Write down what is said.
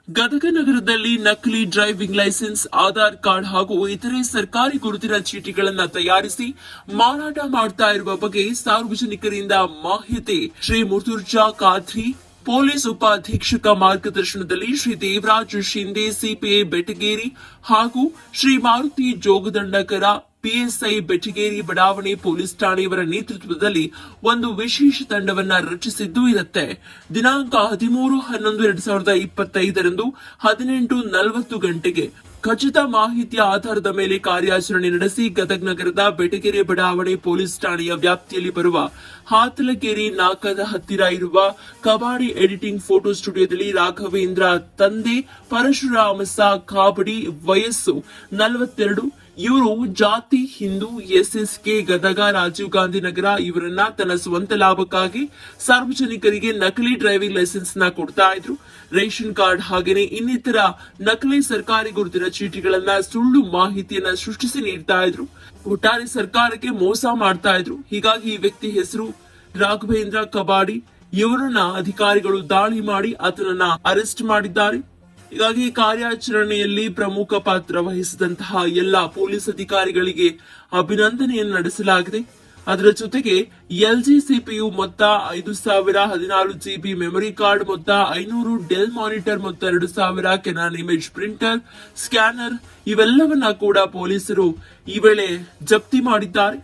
ಗದಗ ನಗರದಲ್ಲಿ ನಕಲಿ driving licence, Aadhaar card ಹಾಗೂ ಇತರೆ ಸರ್ಕಾರಿ ಗುರುತಿನ ಚೀಟಿಗಳನ್ನು ತಯಾರಿಸಿ ಮಾರಾಟ ಮಾಡ್ತಾ ಇರುವ ಬಗ್ಗೆ ಸಾರ್ವಜನಿಕರಿಂದ ಮಾಹಿತಿ. ಶ್ರೀ ಮುರ್ತುರ್ಜಾ ಖಾದ್ರಿ ಪೊಲೀಸ್ ಉಪಾಧೀಕ್ಷಕ ಮಾರ್ಗದರ್ಶನದಲ್ಲಿ ಶ್ರೀ ದೇವರಾಜ್ ಶಿಂದೆ ಸಿಪಿಐ ಬೆಟಗೇರಿ ಹಾಗೂ ಶ್ರೀ ಮಾರುತಿ ಜೋಗದಂಡಕರ ಪಿಎಸ್ಐ ಬೆಟಗೇರಿ ಬಡಾವಣೆ ಪೊಲೀಸ್ ಠಾಣೆಯವರ ನೇತೃತ್ವದಲ್ಲಿ ಒಂದು ವಿಶೇಷ ತಂಡವನ್ನ ರಚಿಸಿದ್ದು ಇರುತ್ತೆ. ದಿನಾಂಕ 13/11/2025 18:40 ಗಂಟೆಗೆ ಖಚಿತ ಮಾಹಿತಿಯ ಆಧಾರದ ಮೇಲೆ ಕಾರ್ಯಾಚರಣೆ ನಡೆಸಿ ಗದಗ ನಗರದ ಬೆಟಗೆರೆ ಬಡಾವಣೆ ಪೊಲೀಸ್ ಠಾಣೆಯ ವ್ಯಾಪ್ತಿಯಲ್ಲಿ ಬರುವ ಹಾತಲಗೇರಿ ನಾಕದ ಹತ್ತಿರ ಇರುವ ಕಬಾಡಿ ಎಡಿಟಿಂಗ್ ಫೋಟೋ ಸ್ಟುಡಿಯೋದಲ್ಲಿ ರಾಘವೇಂದ್ರ ತಂದೆ ಪರಶುರಾಮ ಕಾಬಡಿ, ವಯಸ್ಸು 42, ಇವರು ಜಾತಿ ಹಿಂದೂ, ಎಸ್ಎಸ್ಕೆ ಗದಗ ರಾಜೀವ್ ಗಾಂಧಿ ನಗರ. ಇವರನ್ನ ತನ್ನ ಸ್ವಂತ ಲಾಭಕ್ಕಾಗಿ ಸಾರ್ವಜನಿಕರಿಗೆ ನಕಲಿ ಡ್ರೈವಿಂಗ್ ಲೈಸೆನ್ಸ್ ನ ಕೊಡ್ತಾ ಇದ್ರು. ರೇಷನ್ ಕಾರ್ಡ್ ಹಾಗೇನೆ ಇನ್ನಿತರ ನಕಲಿ ಸರ್ಕಾರಿ ಗುರುತಿನ ಚೀಟಿಗಳನ್ನ ಸುಳ್ಳು ಮಾಹಿತಿಯನ್ನ ಸೃಷ್ಟಿಸಿ ನೀಡ್ತಾ ಇದ್ರು. ಒಟ್ಟಾರೆ ಸರ್ಕಾರಕ್ಕೆ ಮೋಸ ಮಾಡ್ತಾ ಇದ್ರು. ಹೀಗಾಗಿ ಈ ವ್ಯಕ್ತಿ ಹೆಸರು ರಾಘವೇಂದ್ರ ಕಬಾಡಿ. ಇವರನ್ನ ಅಧಿಕಾರಿಗಳು ದಾಳಿ ಮಾಡಿ ಆತನನ್ನ ಅರೆಸ್ಟ್ ಮಾಡಿದ್ದಾರೆ. ಹೀಗಾಗಿ ಕಾರ್ಯಾಚರಣೆಯಲ್ಲಿ ಪ್ರಮುಖ ಪಾತ್ರ ವಹಿಸಿದಂತಹ ಎಲ್ಲ ಪೊಲೀಸ್ ಅಧಿಕಾರಿಗಳಿಗೆ ಅಭಿನಂದನೆಯನ್ನು ನಡೆಸಲಾಗಿದೆ. ಅದರ ಜೊತೆಗೆ ಎಲ್ಜಿ ಸಿಪಿಯು ಮೊತ್ತ 5,000, 14 GB ಮೆಮೊರಿ ಕಾರ್ಡ್ ಮೊತ್ತ 500, ಡೆಲ್ ಮಾನಿಟರ್ ಮೊತ್ತ 2,000, ಕೆನಾನ್ ಇಮೇಜ್ ಪ್ರಿಂಟರ್, ಸ್ಕ್ಯಾನರ್ ಇವೆಲ್ಲವನ್ನ ಕೂಡ ಪೊಲೀಸರು ಈ ವೇಳೆ ಜಪ್ತಿ ಮಾಡಿದ್ದಾರೆ.